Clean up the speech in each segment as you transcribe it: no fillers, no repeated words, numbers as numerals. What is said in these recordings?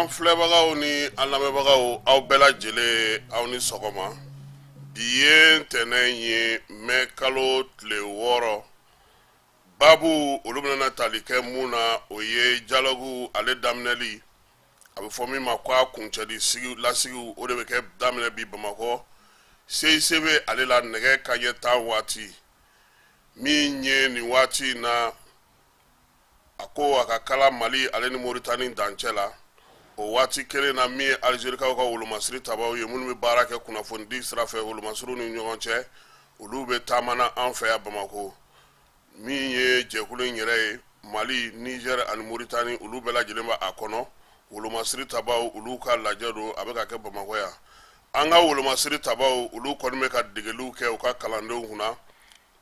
Flebagaw ni alamebagaw aw bela jele aw ni sogoma biye tenen ye me kalo tle woro babu olumna talike muna oye dialogue ale damneli abe fomi makwa kunchedi sigi la sigi o de be ke damne bi Bamako CICB ale la nege kanye ta wati mi nye ni wati na ako akakala Mali ale ni Mauritanie danchela o wati kele na mi Algeria ka wolomasiri tabaw ye munu be barake kuna fondi srafe wolomasuru ni nyonche olu be tamana anfa ya Bamako mi ye jekulu nyere Mali Niger and Mauritanie olu be la jelemba akono wolomasiri tabaw olu ka lajado abeka ke Bamako ya anga wolomasiri tabaw olu konme ka digelu ke o ka kalando huna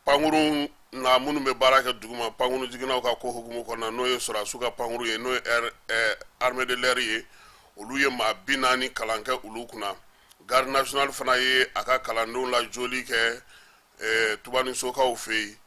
panguru na munu be barake duguma panguru jigina ka ko hukumu kona noye sura suka panguru ye noye armée de l'air ye olu ye ma binani kalanke ulu kuna garde national fana ye aka kalando la joli ke tubani soka ofei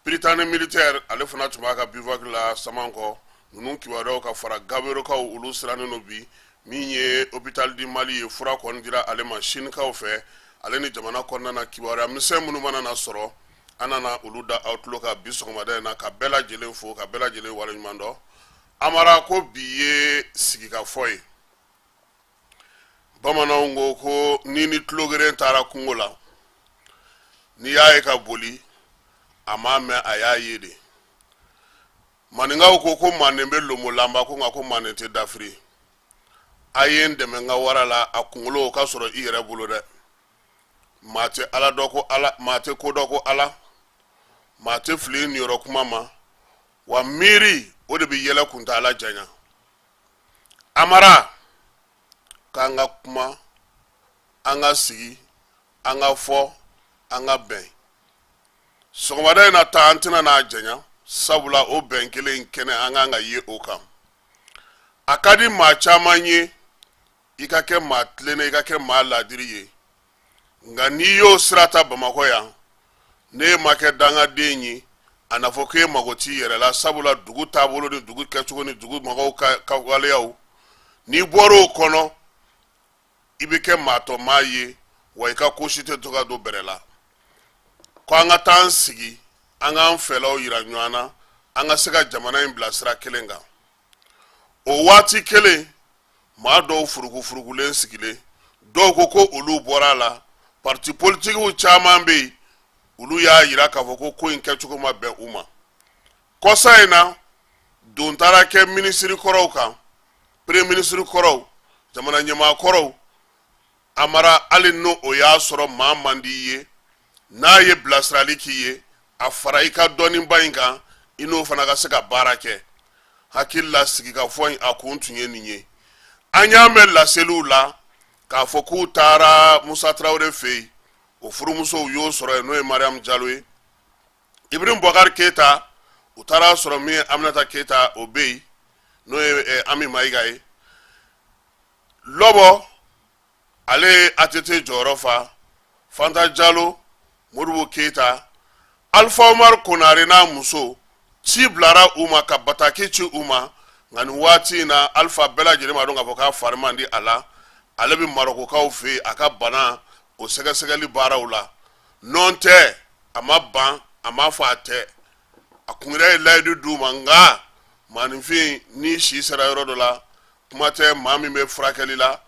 Britannique militaire ale fana tuma ka bivouac la samanko nunu kiwado ka fara gabero ka ulu sirane no bi minye hôpital di Mali ye fura kon dira ale machine ka ofe ale ni jamana konna na kiwara mise munu mana na soro anana ulu da outlook a bisogomade na ka bela jelen fo ka bela jelen wala nyumando amara ko biye sigika foy bamana ngo ko nini tlogere tara kungola ni yae ka boli amame ayayede maninga ko manembe lomo lamba ko ngako manete dafri ayende menga warala akungulo ka soro ire bulu de mate ala doko ala mate ko doko ala mate flin yoro kumama wa miri o de bi yela kunta ala janya amara kanga kuma anga sigi anga fo anga ben sogomada na ta antina na janya sabula o ben kele nkene anga ye okam akadi ma chamanye ikake matlene ikake mala diriye nga niyo srata Bamako ya ne make danga denyi anafoke magoti yere la sabula dugu tabolo ni dugu kechugo ni dugu mago ka wale yaw ni boro kono ibike mato maye wa ika koshite toka do berela ko anga tansigi anga mfelo yiranywana anga sega jamana imblasra kelenga o wati kele ma do furugu lensigile do ko olu borala parti politique u chamambe ulu ya yira ka foko ko inkechuko ma be uma kosaina don tarake ministry koroka premier ministry koro jamana nyama koro amara alino oya soro mamandiye na ye blasrali kiye afaraika doni bainga ino fana ga seka barake hakilla sigika foin akuntunye ninye anyame la selula ka foku tara Musa Traoré fei o furu muso yo soro no e Mariam Diallo Ibrahim Boubacar Keita utara soro mi Aminata Keita obey no e Ami Maigaye lobo ale atete jorofa Fanta Diallo Modibo Keita Alpha Omar Konare na muso ci blara uma ka bataki ci uma ngani wati na Alpha bela jere ma donga foka farmandi ala ale bi maroko ka ofe aka bana o sega segali barawla nonte ama ban ama fate akunre laidu du manga manfi ni shi sera yorodola kumate mami me frakeli la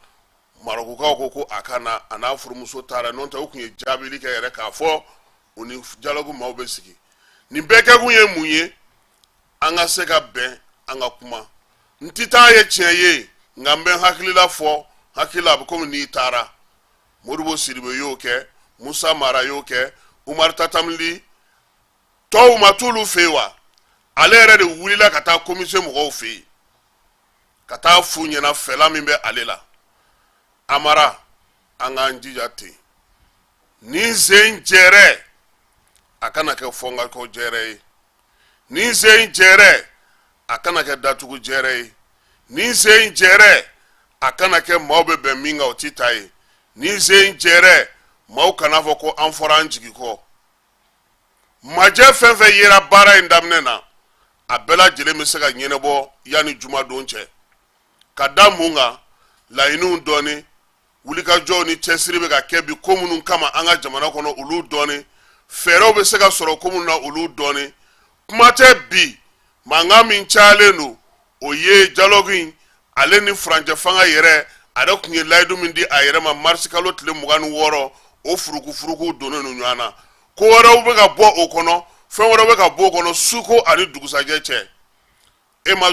maroko ka okoko akana ana furumuso tara nonte okunye jabili ka yere ka fo oni dialogue maubesiki ni beke kunye munye anga sega ben anga kuma ntita ye tiɲɛ ye nka n bɛ n hakilila fɔ hakilila a bɛ komi n'i taara Modibo Sidibe y'o kɛ Musa Mara y'o kɛ Umaru Tatamili tɔw ma t'olu fɛ yen wa ale yɛrɛ de wulila ka taa commission mɔgɔw fɛ yen ka taa f'u ɲɛna fɛla min bɛ ale la Amara an k'an jija ten ni sen jɛrɛ a kana kɛ fɔnkako jɛrɛ ye ni sen jɛrɛ a kana kɛ datugu jɛrɛ ye ni sen jɛrɛ a kana kɛ maaw bɛ bɛn min kan o ti ta ye ni sen jɛrɛ maaw kana fɔ ko an fɔra an jigi kɔ majɛ fɛn fɛn yera baara in daminɛ na a bɛɛ lajɛlen bɛ se ka ɲɛnabɔ yanni jumadon cɛ ka da mun kan laɲiniw dɔɔni wulikajɔw ni cɛsiri bɛ ka kɛ bi ko minnu kama an ka jamana kɔnɔ olu dɔɔni fɛɛrɛw bɛ se ka sɔrɔ ko minnu na olu dɔɔni kuma tɛ bi mankan min cayalen don o ye dialogue in ale ni furancɛ fanga yɛrɛ ale tun ye layidu min di a yɛrɛ ma marisi kalo tile 26 o furuku donnen no ɲɔgɔn na ko wɛrɛw bɛ ka bɔ o kɔnɔ fɛn wɛrɛw bɛ ka bɔ o kɔnɔ suko ani dugusajɛ cɛ e ma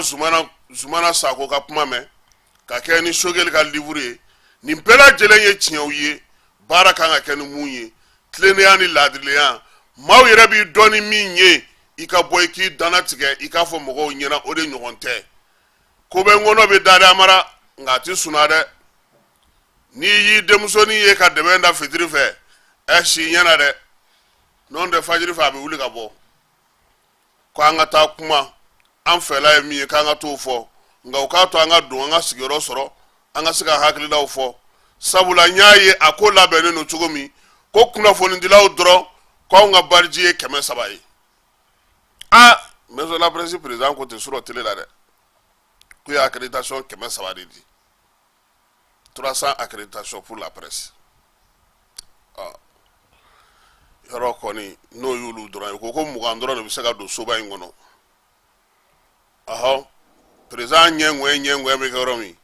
Zumana Sako ka kuma mɛn ka kɛ ni Sogɛli ka livre ye nin bɛɛ lajɛlen ye tiɲɛw ye baara kan ka kɛ ni mun ye tilennenya ni laadiriya maaw yɛrɛ b'i dɔn ni min ye i ka bɔ i k'i dana tigɛ i k'a fɔ mɔgɔw ɲɛna o de ɲɔgɔn tɛ ko bɛ ŋɔnɔ bɛ da dɛ Amara nka a ti suna dɛ n'i y'i denmusonin ye ka dɛmɛ da fitiri fɛ si ɲɛna dɛ n'o tɛ fajiri fɛ a bɛ wuli ka bɔ ko an ka taa kuma an fɛla ye min ye k'an ka t'o fɔ nka o k'a to an ka don an ka sigiyɔrɔ sɔrɔ an ka se ka hakililaw fɔ sabula n y'a ye a ko labɛnnen don cogo min ko kunnafonidilaw dɔrɔn k'anw ka bariji ye 300 ye maison de la presse président ko tɛ sɔrɔ télé la dɛ ko ye accréditation 300 de di 300 accréditation pour la presse yɔrɔ kɔni n'o y'olu dɔrɔn ye ko 20 dɔrɔn de bɛ se ka don soba in kɔnɔ président ɲɛŋɛ bɛ kɛ yɔrɔ min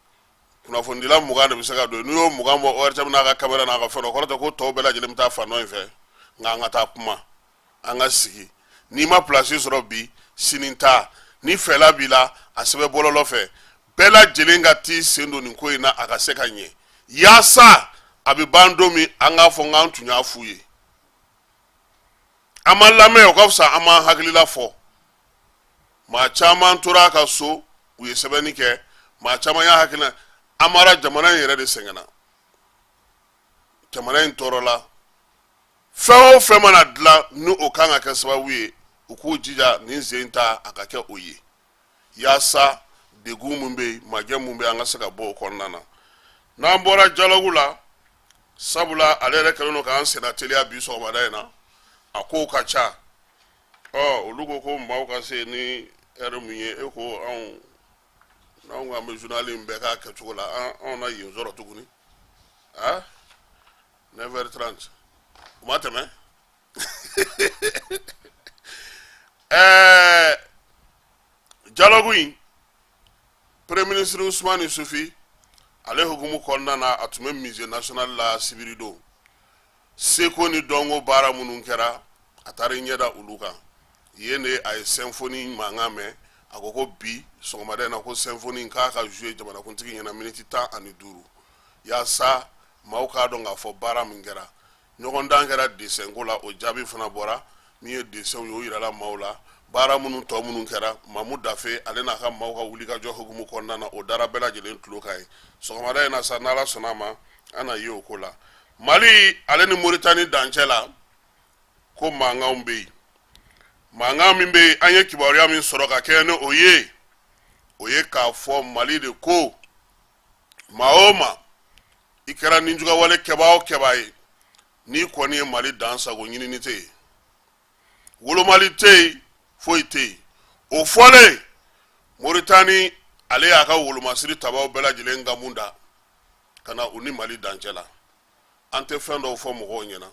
kunnafonidila 20 de bɛ se ka don n'u y'o 20 bɔ ORTM n'a ka caméra n'a ka fɛn dɔ kɔrɔ tɛ ko tɔw bɛɛ lajɛlen bɛ taa fan dɔ in fɛ nka an ka taa kuma an ka sigi n'i ma place sɔrɔ bi sini ta ni fɛla b'i la a sɛbɛn bɔlɔlɔ fɛ bɛɛ lajɛlen ka t'i sen don nin ko in na a ka se ka ɲɛ yaasa a bɛ ban don min an k'a fɔ k'an tun y'a f'u ye an ma lamɛn o ka fisa an ma hakilila fɔ maa caman tora a ka so u ye sɛbɛnni kɛ maa caman y'a hakilina Amara jamana in yɛrɛ de sɛgɛnna jamana in tɔɔrɔla fɛn o fɛn mana dilan ni o kan ka kɛ sababu ye u k'u jija nin sen ta a ka kɛ o ye yaasa degun mun bɛ yen majɛ mun bɛ yen an ka se ka bɔ o kɔnɔna na n'an bɔra dialogue la sabula ale yɛrɛ kɛlen don k'an senna teliya bi sɔgɔmada in na a kow ka ca olu ko maaw ka se ni heure mun ye e ko anw n'anw ka bɛ journal in bɛɛ k'a kɛcogo la anw na yen sɔrɔ tuguni 9h30 o ma tɛmɛ dialogue in premier ministre Ousmane Sufi ale hukumu kɔnɔna na a tun bɛ musée national la sibiri don seko ni dɔnko baara minnu kɛra a taara i ɲɛda olu kan yen de a ye symphonie mankan mɛn a ko bi sɔgɔmada in na ko symphonie k'a ka jouer jamanakuntigi ɲɛna miniti 15 yaasa maaw k'a dɔn k'a fɔ baara min kɛra ɲɔgɔndan kɛra dessin ko la o jaabi fana bɔra min ye dessin ye o yirala maaw la baara minnu tɔ minnu kɛra Mamu Dafe ale n'a ka maaw ka wulikajɔ hukumu kɔnɔna na o dara bɛɛ lajɛlen tulo kan ye sɔgɔmada in na sa n'Ala sɔnna a ma an na ye o ko la Mali ale ni Mauritanie dancɛ la ko mankanw bɛ yen mankan min bɛ yen an ye kibaruya min sɔrɔ ka kɛ ni o ye k'a fɔ Mali de ko maa o maa i kɛra ninjugawale kɛbaa o kɛbaa ye n'i kɔni ye Mali dansago ɲinini tɛ yen wolomali tɛ yen foyi tɛ yen o fɔlen Mauritanie ale y'a ka wolomasiri tabaw bɛɛ lajɛlen gamu da ka na u ni Mali dancɛ la an tɛ fɛn dɔw fɔ mɔgɔw ɲɛna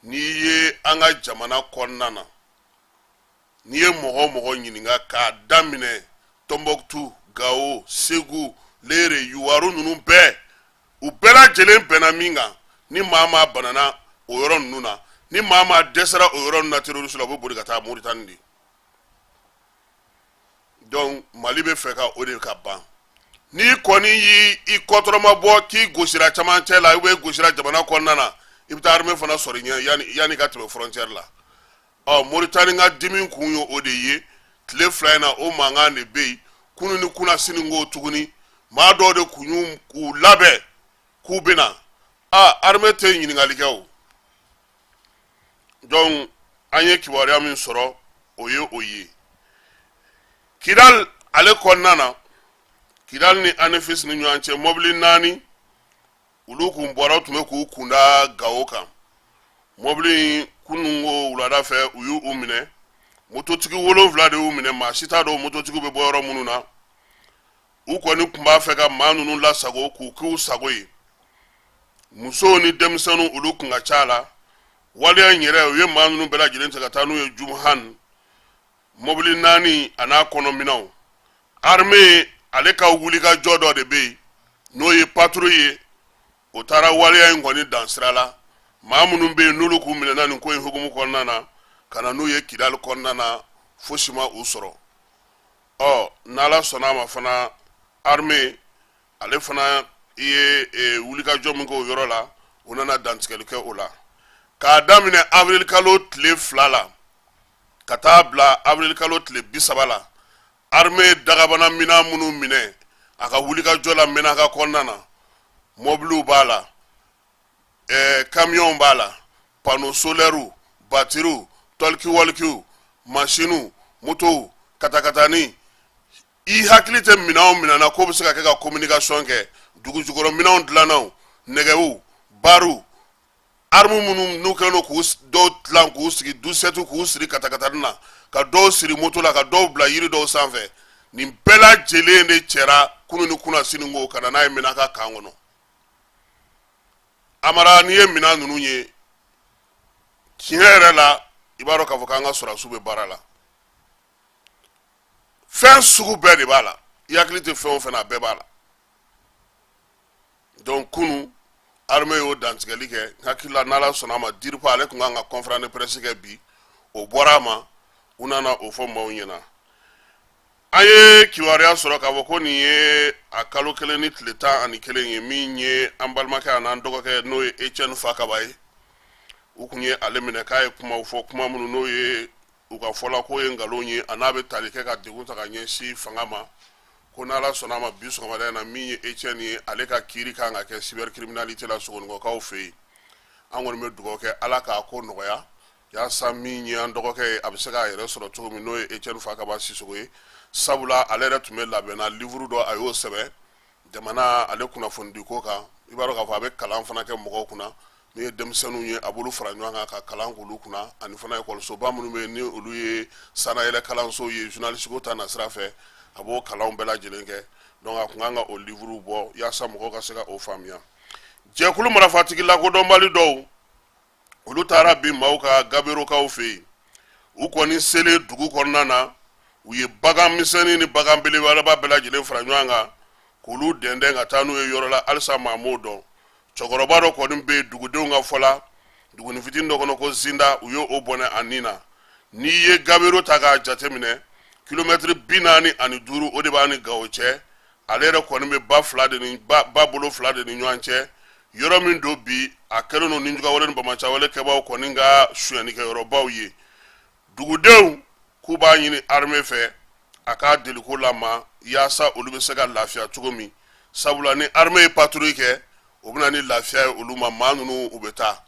n'i ye an ka jamana kɔnɔna na n'i ye mɔgɔ ɲininka k'a daminɛ Tombouctou, Gao, Ségou, Lere, Yuwaru ninnu bɛɛ u bɛɛ lajɛlen bɛnna min kan ni maa banana o yɔrɔ ninnu na ni maa dɛsɛra o yɔrɔ ninnu na terroriste la u bɛ boli ka taa Mauritanie de donc Mali bɛ fɛ ka o de ka ban ni kɔni y'i i kɔtɔrɔma bɔ k'i gosira camancɛ la ou bien gosira jamana kɔnɔna na i bɛ taa armée fana sɔrɔ ɲɛ yani ka tɛmɛ frontière la Mauritanie ka dimi kun ye o de ye tile fila in na o mankan de bɛ yen kunu ni kuna sini ko tuguni maa dɔw de kun y'u k'u labɛn k'u bɛna armée tɛ ɲininkali kɛ o donc an ye kibaruya min sɔrɔ o ye o ye Kidal ale kɔnɔna na Kidal ni Anefis ni ɲɔgɔn cɛ mobili 4 olu kun bɔra tun bɛ k'u kunda Gao kan mobili kunun ko wulada fɛ u y'u minɛ mototigi 7 de y'u minɛ maa si t'a dɔn mototigi bɛ bɔ yɔrɔ minnu na u kɔni tun b'a fɛ ka maa ninnu lasago k'u k'u sago ye musow ni denmisɛnninw olu kun ka ca la waleya in yɛrɛ u ye maa ninnu bɛɛ lajɛlen ta ka taa n'u ye Jumhan mobili 4 a n'a kɔnɔminɛnw armée ale ka wuli ka jɔ dɔ de bɛ yen n'o ye patrouille ye o taara waleya in kɔni dansira la maa minnu bɛ yen n'olu k'u minɛna nin ko in hukumu kɔnɔna na ka na n'u ye Kidal kɔnɔna na fosi ma u sɔrɔ n'Ala sɔnna a ma fana armée ale fana ye wulikajɔ min kɛ o yɔrɔ la u nana dantigɛli kɛ o la k'a daminɛ avril kalo tile 2 la ka taa bila avril kalo tile 30 la armée dagabana mina minnu minɛ a ka wulikajɔ la Menaka kɔnɔna na mobiliw b'a la camions b'a la panneaux solaires batteries tɔliki-wɔlikiw machines motos katakatani i hakili tɛ minɛn o minɛn na ko bɛ se ka kɛ ka communication kɛ dugu jukɔrɔ minɛnw dilannaw nɛgɛw baruw armes minnu n'u kɛlen don k'u dɔw dilan k'u sigi 17 k'u siri katakatani na ka dɔw siri moto la ka dɔw bila yiri dɔw sanfɛ nin bɛɛ lajɛlen de cɛra kunu ni kuna sini ko ka na n'a ye Menaka kan kɔnɔ Amara n'i ye minɛn ninnu ye tiɲɛ yɛrɛ la i b'a dɔn k'a fɔ k'an ka sɔrɔdasiw bɛ baara la fɛn sugu bɛɛ de b'a la i hakili tɛ fɛn o fɛn na a bɛɛ b'a la donc kunu armée y'o dantigɛli kɛ hakili la n'Ala sɔnna a ma DIRPA ale tun kan ka conférence de presse kɛ bi o bɔra a ma u nana o fɔ maaw ɲɛna an ye kibaruya sɔrɔ k'a fɔ ko nin ye a kalo 1 ni tile 11 ye min ye an balimakɛ a n'an dɔgɔkɛ n'o ye Etienne Fakaba ye u kun ye ale minɛ k'a ye kumaw fɔ kuma minnu n'o ye u ka fɔla k'o ye nkalon ye a n'a bɛ tali kɛ ka degun ta ka ɲɛsin fanga ma ko n'Ala sɔnna a ma bi sɔgɔmada in na min ye Etienne ye ale ka kiiri kan ka kɛ cybercriminalité la sogonikɔkaw fɛ yen an kɔni bɛ dugawu kɛ Ala k'a ko nɔgɔya yaasa min ye an dɔgɔkɛ ye a bɛ se k'a yɛrɛ sɔrɔ cogo min n'o ye Etienne Fakaba Sisoko ye sabula ale yɛrɛ tun bɛ labɛnna livre dɔ a y'o sɛbɛn jamana ale kunnafonidi ko kan i b'a dɔn k'a fɔ a bɛ kalan fana kɛ mɔgɔw kunna ni ye denmisɛnninw ye a b'olu fara ɲɔgɔn kan ka kalan k'olu kunna ani fana ekɔlisoba minnu bɛ yen ni olu ye sanayɛlɛ kalanso ye journaliste ko ta na sira fɛ a b'o kalanw bɛɛ lajɛlen kɛ donc a kun kan ka o livre bɔ yaasa mɔgɔw ka se ka o faamuya jɛkulu marafatigi lakodɔnbali dɔw olu taara bin maaw ka gaberokaw fɛ yen u kɔni selen dugu kɔnɔna na u ye bagan misɛnnin ni bagan belebeleba bɛɛ lajɛlen fara ɲɔgɔn kan k'olu dɛndɛn ka taa n'u ye yɔrɔ la halisa maa m'o dɔn cɛkɔrɔba dɔ kɔni bɛ yen dugudenw ka fɔ la duguni fitinin dɔ kɔnɔ ko Zinda u ye o bɔnɛ a nin na n'i ye gabero ta k'a jateminɛ kilomɛtiri 45 o de b'a ni Gao cɛ ale yɛrɛ kɔni bɛ ba bolo 2 de ni ɲɔgɔn cɛ yɔrɔ min don bi a kɛlen don Ninjugawale ni Bamacawale kɛbaaw kɔni ka suyɛnnikɛyɔrɔbaw ye dugudenw k'u b'a ɲini armée fɛ a k'a deliko lama yaasa olu bɛ se ka lafiya cogo min sabula ni armée ye patrouille kɛ o bɛna ni lafiya ye olu ma maa ninnu u bɛ taa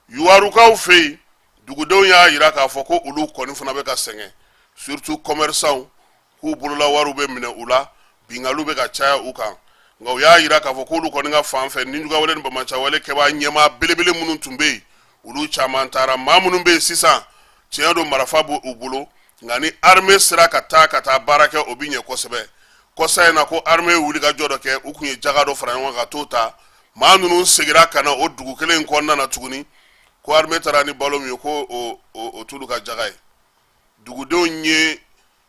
yuwarukaw fɛ yen dugudenw y'a jira k'a fɔ ko olu kɔni fana bɛ ka sɛgɛn surtout commerçants k'u bolola wariw bɛ minɛ u la binkaliw bɛ ka caya u kan nka u y'a jira k'a fɔ k'olu kɔni ka fan fɛ Ninjugawale ni Bamacawale kɛbaa ɲɛmaa belebele minnu tun bɛ yen olu caman taara maa minnu bɛ yen sisan tiɲɛ don marifa b'u bolo nka ni armée sera ka taa baara kɛ o bɛ ɲɛ kosɛbɛ kɔsa in na ko armée ye wulikajɔ dɔ kɛ u kun ye jaga dɔ fara ɲɔgɔn kan ka t'o ta maa ninnu seginna ka na o dugu kelen in kɔnɔna na tuguni ko armée taara ni balo min ye ko o t'olu ka jaga ye dugudenw ye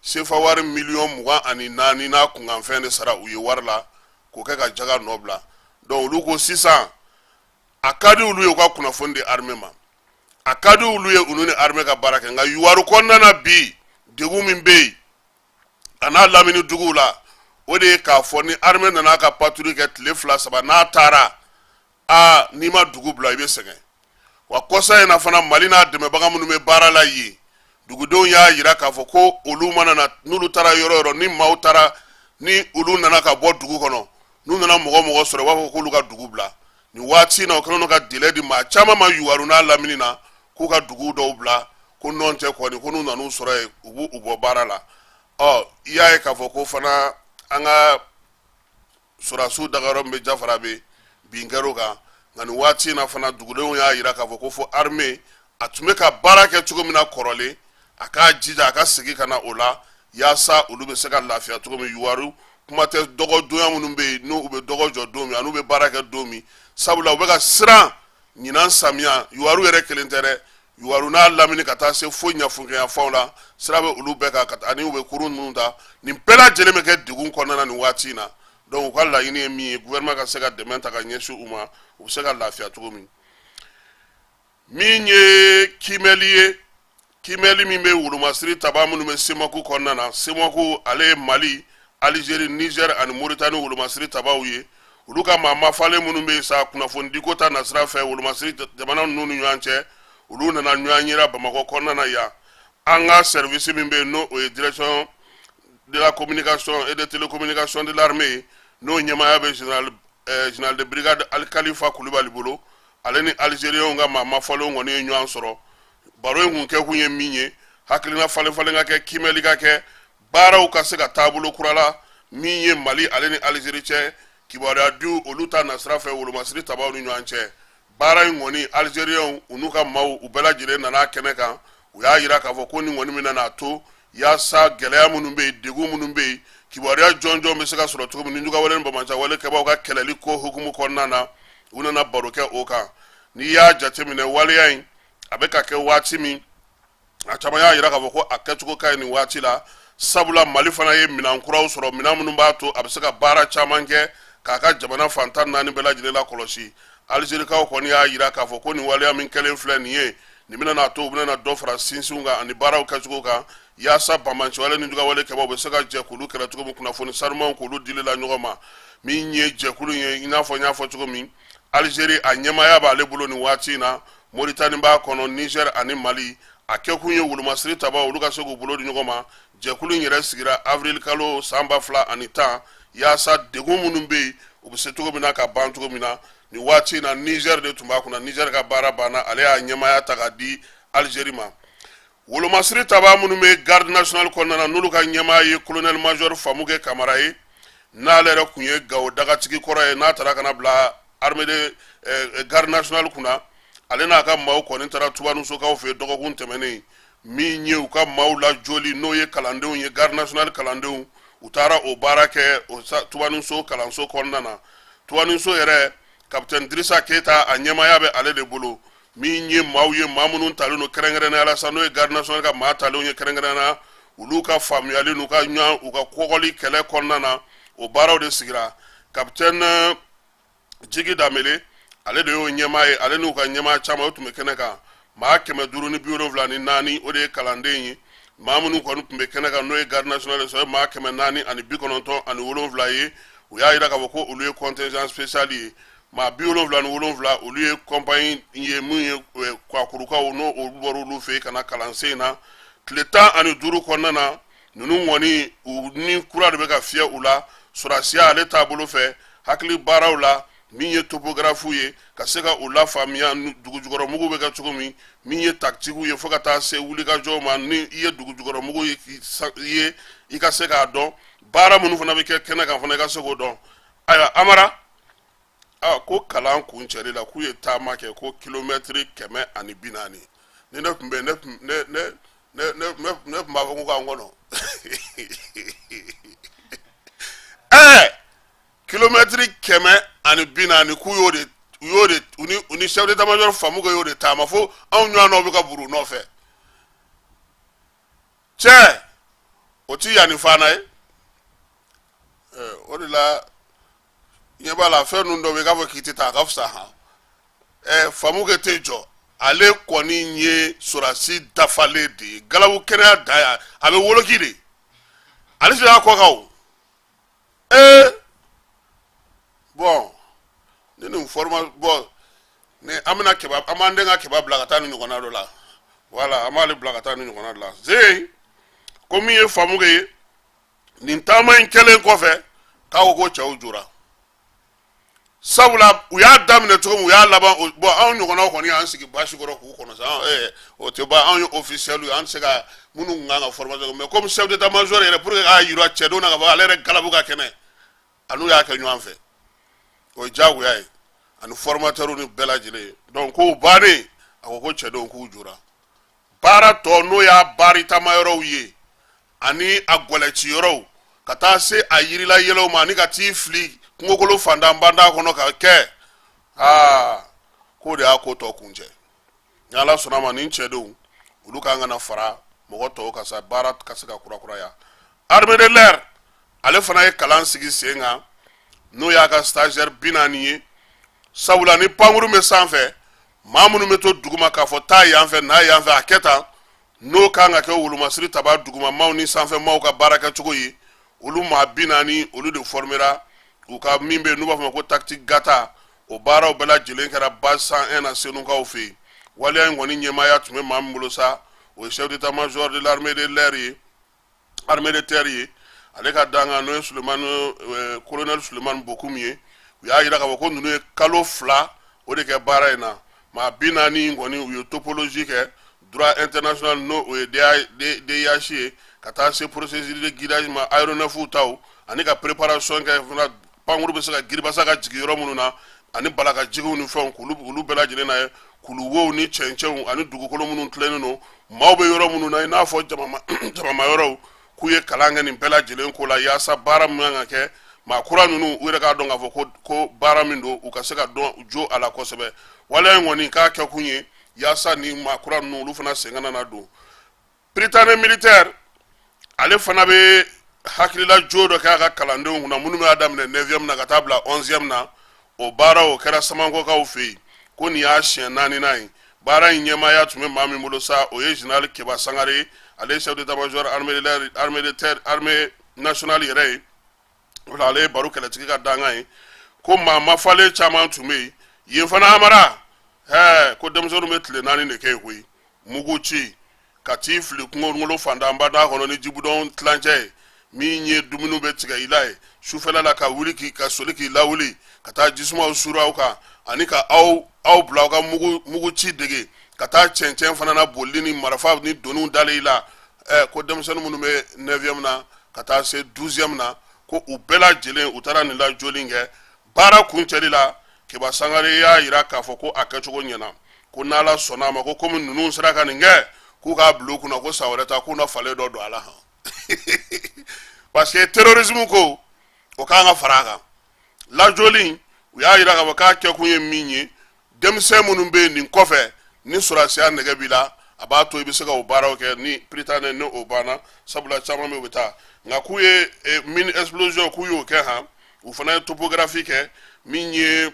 sefa wari 24,000,000 n'a kunkanfɛn de sara u ye wari la k'o kɛ ka jaga nɔ bila donc olu ko sisan a ka di olu ye u ka kunnafoni di armée ma a ka di olu ye olu ni armée ka baara kɛ nka yuwaru kɔnɔna na bi degun min bɛ yen ana lamini dugu la o de k'a fɔ ni armée nana ka patrouille kɛ tile 2-3 n'a taara n'i ma dugu bila i bɛ sɛgɛn wa kɔsa in na fana Mali n'a dɛmɛbaga minnu bɛ baara la yen dugudenw y'a jira k'a fɔ ko olu mana na n'olu taara yɔrɔ yɔrɔ ni maaw taara ni olu nana ka bɔ dugu kɔnɔ n'u nana mɔgɔ sɔrɔ u b'a fɔ k'olu ka dugu bila nin waati in na o kɛlen don ka délai di maa caman ma Yuwaru n'a lamini na k'u ka dugu dɔw bila ko nɔn tɛ kɔni ko n'u nan'u sɔrɔ yen u b'u bɔ baara la i y'a ye k'a fɔ ko fana an ka sɔrɔdasiw dagayɔrɔ min bɛ Jafara bɛ bin kɛr'o kan nka nin waati in na fana dugudenw y'a jira k'a fɔ ko fɔ armée a tun bɛ ka baara kɛ cogo min na kɔrɔlen a k'a jija a ka segin ka na o la yaasa olu bɛ se ka lafiya cogo min Yuwaru kuma tɛ dɔgɔdonya minnu bɛ yen n'u bɛ dɔgɔ jɔ don min an'u bɛ baara kɛ don min sabula u bɛ ka siran ɲinan samiya Yuwaru yɛrɛ kelen tɛ dɛ Yuwaru n'a lamini ka taa se fo ɲafunkɛya fanw la sira bɛ olu bɛɛ kan ani u bɛ kurun ninnu ta nin bɛɛ lajɛlen bɛ kɛ degun kɔnɔna na nin waati in na donc u ka laɲini ye min ye gouvernement ka se ka dɛmɛ ta ka ɲɛsin u ma u bɛ se ka lafiya cogo min min ye kimɛli ye kimɛli min bɛ wolomasiri taba minnu bɛ Semaku kɔnɔna na Semaku ale ye Mali Algérie Niger ani Mauritanie wolomasiri tabaw ye olu ka maa mafalen minnu bɛ sa kunnafoni diko ta nasira fɛ wolomasiri jamana ninnu ni ɲɔgɔn cɛ olu nana ɲɔgɔn yera Bamakɔ kɔnɔna na yan an ka service min bɛ yen n'o ye direction de la communication et de télécommunication de l'armée n'o ɲɛmaaya bɛ général de brigade Alikalifa Kulibali bolo ale ni Algériens ka maa mafalenw kɔni ye ɲɔgɔn sɔrɔ baro in kun kɛ kun ye min ye hakilina falen ka kɛ kimɛli ka kɛ baaraw ka se ka taabolo kura la min ye Mali ale ni Algérie cɛ kibaruya di olu ta nasira fɛ wolomasiri tabaw ni ɲɔgɔn cɛ baara in kɔni Algériens u n'u ka maaw u bɛɛ lajɛlen nana kɛnɛ kan u y'a jira k'a fɔ ko nin kɔni bɛna n'a to yaasa gɛlɛya minnu bɛ yen degun minnu bɛ yen kibaruya jɔnjɔn bɛ se ka sɔrɔ cogo min ni Njuga Wale ni Bamajan Wale kɛbaaw ka kɛlɛli ko hukumu kɔnɔna na u nana baro kɛ o kan n'i y'a jateminɛ waleya in a bɛ ka kɛ waati min a caman y'a jira k'a fɔ ko a kɛcogo ka ɲi nin waati la sabula Mali fana ye minɛn kuraw sɔrɔ minɛn minnu b'a to a bɛ se ka baara caman kɛ k'a ka jamana fantan naani bɛɛ lajɛlen la kɔlɔsi Algérikaw kɔni y'a jira k'a fɔ ko nin waleya min kɛlen filɛ nin ye nin bɛna n'a to u bɛna dɔ fara sinsinw kan ani baaraw kɛcogo kan yaasa Bamajan Wale ni Njuga Wale kɛbaaw bɛ se ka jɛ k'olu kɛlɛ cogo min kunnafoni sanumanw k'olu dili la ɲɔgɔn ma min ye jɛkulu ye i n'a fɔ n y'a fɔ cogo min Algérie a ɲɛmaaya b'ale bolo nin waati in na Mauritanie b'a kɔnɔ Niger ani Mali a kɛkun ye wolomasiri tabaw olu ka se k'u bolo di ɲɔgɔn ma jɛkulu in yɛrɛ sigira avril kalo san 2010 yaasa degun minnu bɛ yen u bɛ se cogo min na ka ban cogo min na nin waati in na Niger de tun b'a kunna Niger ka baara banna ale y'a ɲɛmaaya ta ka di Algérie ma wolomasiri taba minnu bɛ garde nationale kɔnɔna na n'olu ka ɲɛmaa ye colonel major Famukɛ Kamara ye n'ale yɛrɛ tun ye Gawo dagatigi kɔrɔ ye n'a taara kana bila armée de garde nationale kunna ale n'a ka maaw kɔni taara Tubanusokaw fɛ dɔgɔkun tɛmɛnen min ye u ka maaw lajoli n'o ye kalandenw ye garde nationale kalandenw u taara o baara kɛ o Tubanuso kalanso kɔnɔna na Tubanuso yɛrɛ capitaine Drissa Keita a ɲɛmaaya bɛ ale de bolo min ye maaw ye maa minnu talen don kɛrɛnkɛrɛnnenya la sa n'o ye garde nationale ka maa talenw ye kɛrɛnkɛrɛnnenya olu ka faamuyali n'u ka ɲɔgɔn u ka kɔgɔli kɛlɛ kɔnɔna na o baaraw de sigira capitaine Jigi Damele ale de y'o ɲɛmaa ye ale n'u ka ɲɛmaa caman o tun bɛ kɛnɛ kan maa 574 o de ye kalanden ye maa minnu kɔni tun bɛ kɛnɛ kan n'o ye garde nationale sɔrɔ maa 497 ye u y'a jira k'a fɔ ko olu ye contingent spécial ye maa 77 olu ye compagnie ye mun ye kwakurukaw n'o olu bɔra olu fɛ yen ka na kalansen in na tile 15 kɔnɔna na ninnu kɔni u ni kura de bɛ ka fiyɛ u la sɔrɔdasiya ale taabolo fɛ hakili baaraw la min ye topographe ye ka se ka u lafaamuya dugujukɔrɔmugu bɛ kɛ cogo min min ye tactique ye fo ka taa se wulikajɔw ma ni i ye dugujukɔrɔmugu ye i ka se k'a dɔn baara minnu fana bɛ kɛ kɛnɛ kan fana i ka se k'o dɔn ayiwa Amara ko kalan kun cɛli la k'u ye taama kɛ ko kilomɛtiri 140 ni ne tun bɛ ne tun b'a fɔ ko k'an kɔnɔ kilomɛtiri 140 k'u y'o de u ni chef d'état-major Famukɛ y'o de taama fo anw ɲɔgɔnnaw bɛ ka buru nɔfɛ cɛ o ti yanni fana ye o de la ɲɛ b'a la fɛn ninnu dɔ bɛ yen k'a fɔ k'i tɛ taa a ka fisa han Famukɛ tɛ jɔ ale kɔni ye sɔrɔdasi dafalen de ye galabu kɛnɛya da yan a bɛ woloki de ale si ko kaw bon ni forma bon ne amna kebab amande nga kebab la kata ni ngona do la voilà amale bla kata ni ngona la ze komi e famuge ni tama en kelen ko fe kawo ko chaw jura sabula u ya damne to mu ya laba bo an ngona ko ni an sigi bashi goro ko kono sa o te ba an officiel an sega munu nga formation mais comme chef d'état major ere pour que a yiro chedo na ba ale re kalabu ka kene anu ya ke nyuan fe o jawu yayi anu formateur ni belajile donc ko bani akoko chedo ko jura bara to no ya bari tamayoro ye ani agwelechi yoro kata se ayiri la yelo mani ka ti fli ngokolo fanda mbanda kono ka ke ko de akoto kunje yala sona mani chedo uluka ngana fara mogo to ka sa bara ka se ka kura ya armée de l'air ale fana ye kalan sigi senga no ya ka stagiaire binani sabula ni panguru me sanfɛ mamunu me to duguma ka fɔ ta yanfɛ na yanfɛ aketa no kanga ke wuluma siri taba duguma mawni sanfɛ maw ka baraka cogo yi olu ma binani olu de formera u ka mimbe nu ba fɔ ko tactique gata o baaraw bela jilen kɛra base 101 na senukaw fe waliya ngoni nyemaya tume mamulo sa o chef d'état major de l'armée de l'air yi armée de terre yi ale ka danga no colonel Suleiman Bokoumie ya yira ka ko nunu kalo fla o de ke bara ina ma binani ngoni u topologie ke droit international no o DIH kata se procédure de guidage ma aéronef taw ani ka préparation ke fana panguru be se ka giriba sa ka jigi yoro mununa ani balaka jigu ni fon kulu bela jine na kulu wo ni chenchen ani dugukolo munun tlenu no mawbe yoro mununa ina fo jama yoro kuye kalanga ni bela jile ko la yasa bara mwanga ke ma kura nunu wira ka donga fo ko bara mindo u ka se ka don jo ala kosebe wala ngoni ka ke kunye yasa ni ma kura nunu lu fana sengana na do Britannique militaire ale fana be hakilila jodo ka kalande nguna munu me adam ne 9e na katabla 11e na o bara o kera samango ka ofi ko ni ya hyen nani nai bara nyema ya tume mami mulo sa o ye general Keba Sangare ale chef d'état major armée de terre armée nationale yere wala ale baru kala tiki ka danga ko ma fale chama tume yin fana amara ko demzoro metle nani ne ke hui muguchi katif le ngolo fanda mbada kono ni jibudon tlanje mi nye dumunu betiga ilai shufela la ka wuli ki ka soliki la wuli kata jisuma usura uka anika au blauka muguchi dege kata chenchen fana na bolini marafa ni donu dale ila ko demzoro munu me 9e na kata se 12e na ko ubela jelen utara ni la jolinge bara kuncheli la Keba Sangare ya yira ka fɔ ko akacogo nyana ko nala sona ma ko komi nunu siraka ninge ku ka bloku na ko sawreta ku na fale do ala ha parce que terrorisme ko o ka nga faraka la jolin ya yira ka ka ke ku ye minye demse munun be ni kofe ni surasiya nege bila abato ibise ka obara ke ni Britannique no obana sabula chama me beta nga ku ye mini explosion ku yo ke ha u fana topographique minye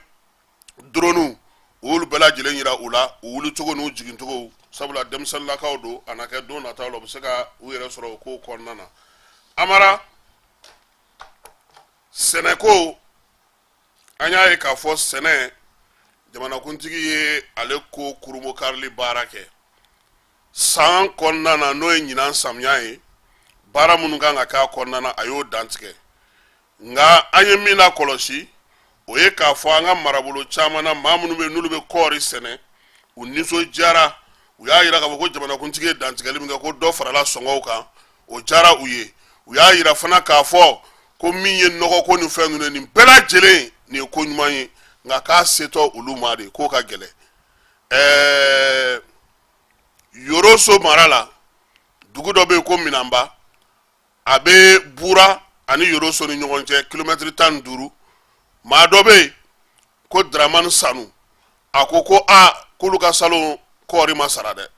dronu ulu bela jile nyira ula ulu togo no jigin togo sabula demsal la kawdo anaka do na tawlo bisaka uyere soro ko konnana amara seneko anya e ka fo sene jamana kuntigi ye ale ko kurumo karli barake san konnana no nyina samyae bara munu ganga ka konnana ayo dantike nga anyemina koloshi oye ka fo anga marabolo chama na mamunu be nulu be kori sene uniso jara uya yira ka ko jamana kuntige dantigale minga ko do farala songo ka o jara uya yira fana ka fo ko minye noko ko ni fenu ni bela jele ni ko nyumanyi nga ka seto uluma de ko ka gele yoroso marala dugu do be ko minamba abe bura ani yoroso ni nyogonje kilometre 12 ma dobe ko Draman Sanu akoko kuluka salon kori masarade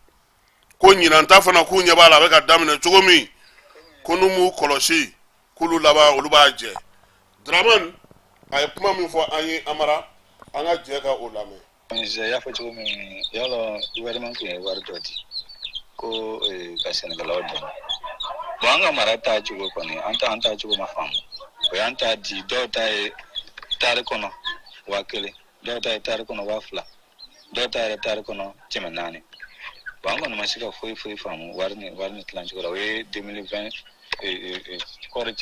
ko nyina ntafana ku nyabala be ka damne jogomi kunu mu koloshi kulu laba olubaje Draman ay kuma min fo anyi amara anga jega olame ya fa jogomi yalo gouvernement ko war doti ko ka Senegal wadde Banga marata chugo koni anta chugo mafamu ko anta di dota e tare kono wakele dota e tare kono wafla dota e tare kono timanani banga no masika foi famu warni tlan chugo we 2020 kore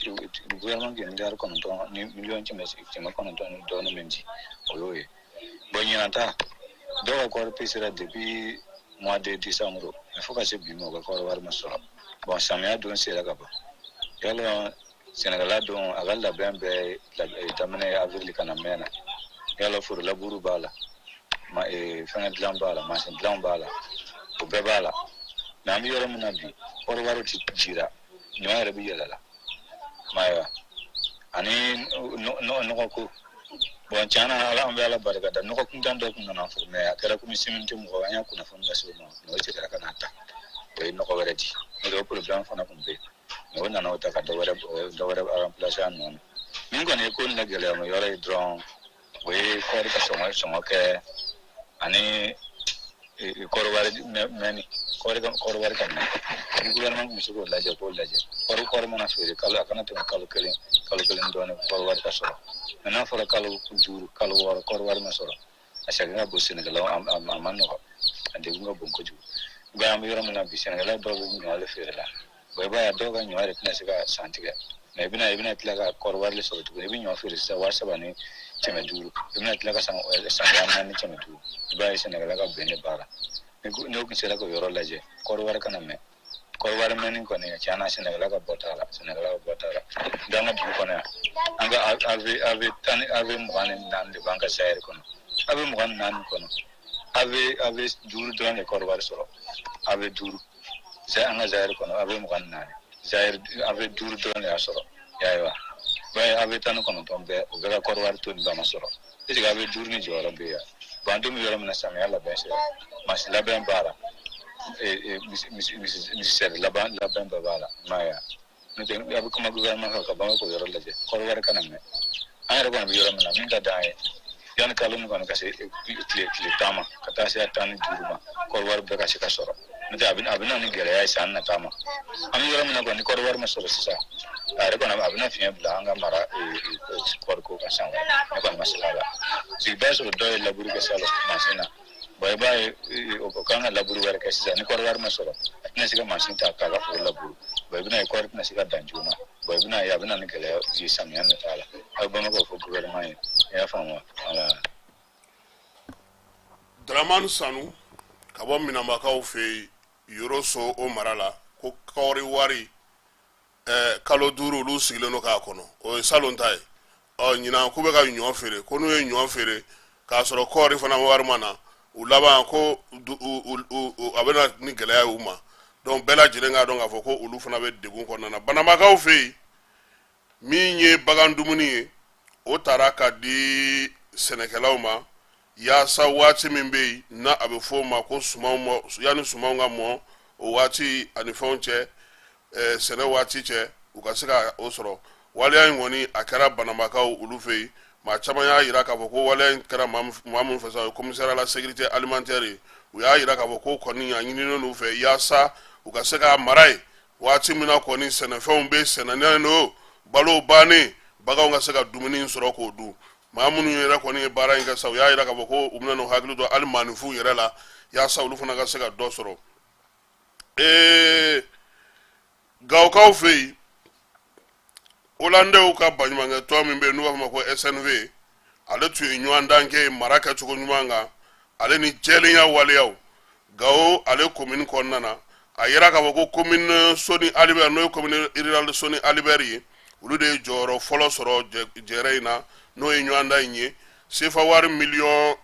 gouvernement ki ndar kono to ni million chima kono to do no menji oyoye bonyanta do ko pisira depuis mois de décembre il faut que c'est bimo ko war masoro bon samia don sera gaba yalo senegala don agal la bembe la tamane avril kana mena yalo fur la buru bala ma fanga dlam bala ma sen dlam bala o be bala na mi yoro munabi or waro ti jira nyoare bi yala maya ani no ko bon chana ala ambe ala baraka da no ko kundan do kun na fu me akara ku misiminti mo anya kuna fu ngasi no ci kara kana ta e no ko werati no problem fana kumbe no na no ta ka do wara aram plasan non min ko ne ko na gele mo yore drone we ko ka so ke ani ko wara meni ko wara kan ni gouvernement ko so laje ko mo na fere kala kana to kala kelen do ne ko wara ka so na fora kala kultur kala wara ko wara na so ashaga bo Senegal amano ande ngo bonko ju ba am yoro na bi Senegal do ngo le fere la ba ya do ga nyoare tna siga santiga na ibina tlaga ko wara le so to ibin nyo fere sa wasa bani cheme duru ibina tlaga sa ya na cheme duru ba Senegal ga bene bara ne ko sera ko yoro laje ko wara kana me ko wara men ko ne chana Senegal ga botala danga du ko ne anga ave mugane nan de banga saire ko ave mugane nan ko ave duru do ne ko wara so ave duru sai anga zaire ko ave mugane nan zaire ave duru do ne asoro yaiwa bay ave tan ko to be o ga ko wara to ndama soro isi ga ave duru ni jora be ya bandu mi yoro na samya la bense mas la ben bara misser la ben bala maya no te ya ko ma gouvernement ka ba ko yoro la je ko wara kana me ay ro ko mi yoro na min da dai yan kalum ko ka se kle tama kata se tan duruma ko wara be ka se ka soro no te abina ni gere ya san na tama am yoro na ko ni ko wara ma soro sa ay ro ko na abina fi bla anga mara ko ka san ko masala si beso do la buru ka salo masina bye o kanga laburu wara ka sisa ni ko war masoro na siga masin ta ka ga fo laburu bye bina ko na siga danjuna bye bina ya bina ni gele ji samyan na tala ay ba ko fo gouvernement ya famo ala Draman Sanu kabo mina makaw fe yoroso o marala ko kawri wari kalo duru lu sigileno ka kono o salon tay o nyina ko be ka nyo fere ko no nyo fere ka soro kori fana war mana ulaba ko abena ni gelaya uma donc bela jirenga donc afo ko ulu fana be degun ko nana banamakaw fe minye bagandumuni o taraka di senekelaw ma ya sa wati mimbe na abe fo ma ko sumaw yani sumaw nga mo o wati ani fonche sene wati che ukasika osoro wale yan woni akara banamakaw ulu fe ma chama ya yira ka ko wale kara mamun fasa commissaire à la sécurité alimentaire u ya yira ka ko koni ya nyini no fe ya sa ukasika marai wati mina koni sene fe umbe sene no balo bani baga nga saka dumuni soro ko du mamunu yira koni bara inga sa ya yira ka ko umna no haglu do almanifu yira la ya sa ulu funa ga saka do soro gawkaw fe Olande uka banyumanga to mimbe nuwa mako SNV ale tu nyuandange maraka chuko nyumanga ale ni jelinya waliyaw gawo ale commune konnana ayira ka bako commune Soni Albert no commune rural Soni Albert ulude joro folo soro jereina no nyuanda nyi sefa war million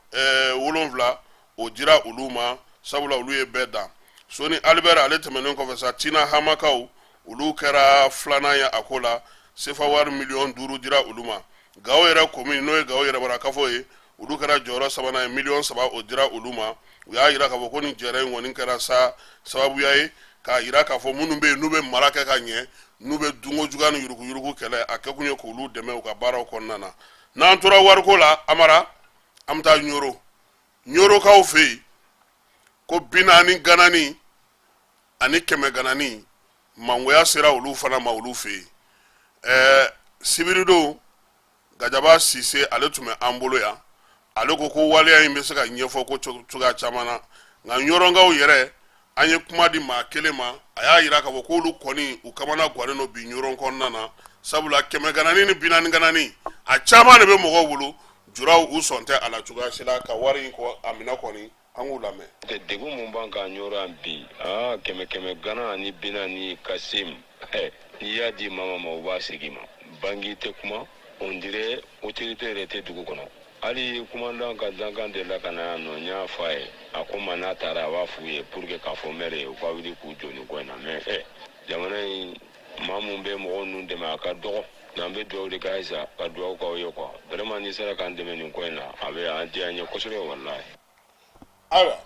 wolonvla o dira uluma sabula uluye beda Soni Albert ale temenon ko fesa tina hamakaw ulu kera flana ya akola sefa war million duru dira uluma gawo yera commune no gawo yera bara kafo e ulu kara joro sabana million saba o dira uluma ya yira ka boko ni jere ngoni kara sa sababu yayi ka yira ka fo munumbe nube maraka ka nye nube dungo juganu yuruku kele akakunye ko ulu deme o ka bara ko nana na antura war ko la amara amta nyoro ka o fe ko binani ganani ani keme ganani mangoya sera olu fana ma olu fe sibirido Gajaba Sise ale tun bɛ an bolo yan ale ko ko waleya in bɛ se ka ɲɛfɔ ko cogoya caman na nka ɲɔrɔnkaw yɛrɛ an ye kuma di maa kelen ma a y'a yira k'a fɔ k'olu kɔni u kamana guwanen don bi ɲɔrɔn kɔnɔna na sabula 100 ganani ni 40 ganani a caman de bɛ mɔgɔw bolo juraw u sɔn tɛ a la cogoya si la ka wari in kɔ a minɛ kɔni an k'u lamɛn. Degun mun b'an kan ɲɔrɔ bi 100 gana ani 40 Kasim n'i y'a di maa ma u b'a segin ma bangi tɛ kuma on dirait autorité yɛrɛ tɛ dugu kɔnɔ hali commandant ka dankan de la ka na yan nɔ n y'a fɔ a ye a ko ma n'a taara a b'a f'u ye pour que k'a fɔ maire ye u ka wuli k'u jɔ nin ko in na mais jamana in maa mun bɛ mɔgɔw ninnu dɛmɛ a ka dɔgɔ n'an bɛ dugawu de k'a ye sa ka dugawu k'aw ye quoi vraiment n'i sera k'an dɛmɛ nin ko in na a bɛ an diya n ye kosɛbɛ walahi. Ayiwa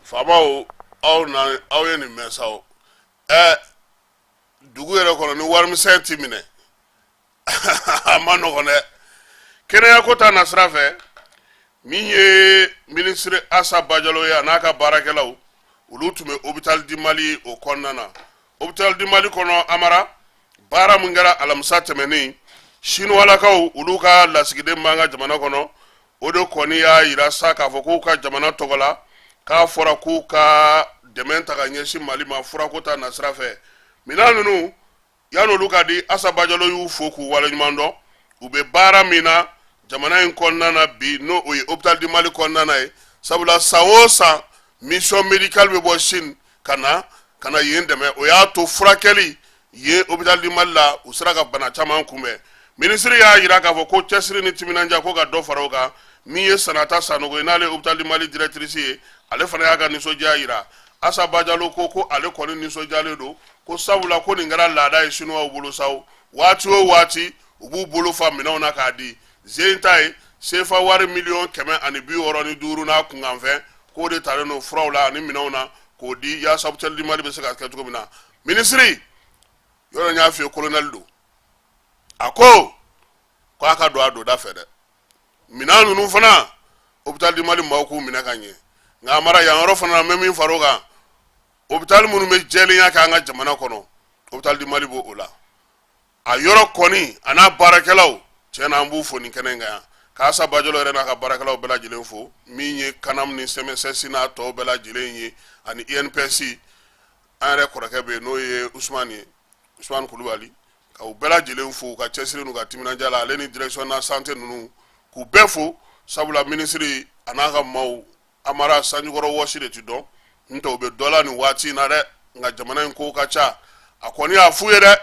faamaw aw ye nin mɛn sa o dugu yɛrɛ kɔnɔ ni warimisɛn ti minɛ a ma nɔgɔn dɛ kɛnɛya ko ta nasira fɛ min ye ministre Assa Bajalo ye a n'a ka baarakɛlaw olu tun bɛ hôpital du Mali o kɔnɔna na hôpital du Mali kɔnɔ Amara baara min kɛra alamisa tɛmɛnen Sinuwalakaw olu ka lasigiden b'an ka jamana kɔnɔ o de kɔni y'a yira sa k'a fɔ k'u ka jamana tɔgɔ la k'a fɔra k'u ka dɛmɛ ta ka ɲɛsin Mali ma furako ta nasira fɛ minɛn ninnu yan'olu ka di Assa Bajalo y'u fo k'u waleɲuman dɔn u bɛ baara min na jamana in kɔnɔna na bi n'o o ye hôpital du Mali kɔnɔna na ye sabula san o san mission médicale bɛ bɔ Chine ka na yen dɛmɛ o y'a to furakɛli yen hôpital du Mali la u sera ka bana caman kunbɛn ministre y'a yira k'a fɔ ko cɛsiri ni timinanja ko ka dɔ fara o kan min ye Sanata Sanogo ye n'ale hôpital du Mali directrice ye ale fana y'a ka nisɔndiya yira Assa Bajalo ko ale kɔni nisɔndiyalen don ko sabula ko nin kɛra laada ye Sinuwaw bolo sa waati o waati u b'u bolo fa minɛnw na k'a di zen ta ye sefa wari 165 n'a kunkanfɛn k'o de talen don furaw la ani minɛnw na k'o di yaasa hôpital du Mali bɛ se ka kɛ cogo min na ministre yɔrɔ n y'a f'i ye colonel don a ko k'a ka don a donda fɛ dɛ minɛn ninnu fana hôpital du Mali maaw k'u minɛ ka ɲɛ nka a mara yan yɔrɔ fana na n bɛ min far'o kan hôpital minnu bɛ jɛlenya kɛ an ka jamana kɔnɔ hôpital du Mali b'o la a yɔrɔ kɔni a n'a baarakɛlaw tiɲɛna an b'u fo nin kɛnɛ in kan yan k'Assa Bajalo yɛrɛ n'a ka baarakɛlaw bɛɛ lajɛlen fo min ye kanam ni CMSS n'a tɔw bɛɛ lajɛlen ye ani INPS an yɛrɛ kɔrɔkɛ bɛ yen n'o ye Usman Kulubali ka u bɛɛ lajɛlen fo ka cɛsiri n'u ka timinanja la ale ni direction na santé ninnu k'u bɛɛ fo sabula ministre a n'a ka maaw Amara sanjikɔrɔ wɔsi de ti dɔn n'o tɛ u bɛ dɔ la nin waati in na dɛ nka jamana in ko ka ca a kɔni y'a f'u ye dɛ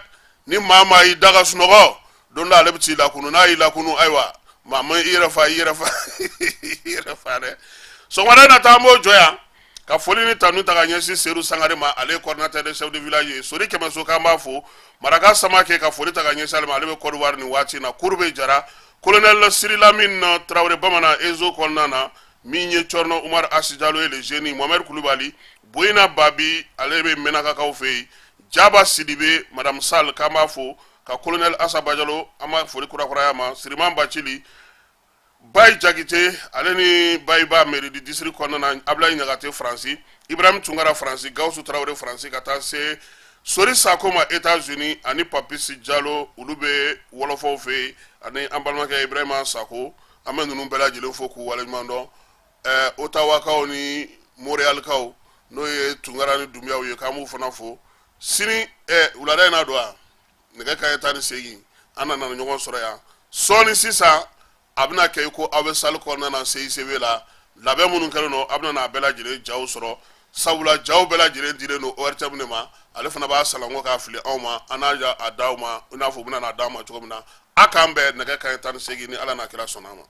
ni maa maa y'i da ka sunɔgɔ don dɔ ale bɛ t'i lakunu n'a y'i lakunu ayiwa maa ma i yɛrɛ fa dɛ sɔgɔmada na taa an b'o jɔ yan ka foli ni tanu ta ka ɲɛsin Seydou Sangare ma ale ye coordinateur de chef de village ye Sori Kɛmɛso k'an b'a fo Maraka Samake ka foli ta ka ɲɛsin ale ma ale bɛ Côte d'Ivoire nin waati in na Kurube Jara colonel Siri Lamine Traoré Bamanan Ezo kɔnɔna na min ye Cɔrɔnɔ Umar Asidalo ye le jeune Mohamed Kulubali Boyina Babi ale bɛ Menakakaw fɛ yen Jaba Sidibe Madame Sall k'an b'a fo ka colonel Assa Bajalo an b'a foli kurakuraya ma Siriman Bacili Bayi Jakite ale ni Bayi Ba mairie du district kɔnɔna na Ablaye Ɲagate Faransi Ibrahim Tunkara Faransi Gawusu Traoré Faransi ka taa se Sori Sako ma États-Unis ani Papisi Jalo olu bɛ wɔlɔfɔw fɛ yen ani an balimakɛ Ibrahima Sako an bɛ ninnu bɛɛ lajɛlen fo k'u waleɲuman dɔn Ottawakaw ni Montréalkaw n'o ye Tunkara ni Dunbiyaw ye k'an b'u fana fo sini wulada in na don a nɛgɛ kanɲɛ 18 an nana ɲɔgɔn sɔrɔ yan sɔɔni sisan a bɛna kɛ ko aw bɛ salle kɔnɔna na CICB la labɛn minnu kɛlen don a bɛna n'a bɛɛ lajɛlen jaw sɔrɔ sabula jaw bɛɛ lajɛlen dilen don ORTM de ma ale fana b'a salanko k'a fili anw ma an n'a a d'aw ma i n'a fɔ u bɛna n'a d'anw ma cogo min na a k'an bɛn nɛgɛ kanɲɛ 18 ni Ala n'a kira sɔnna a ma.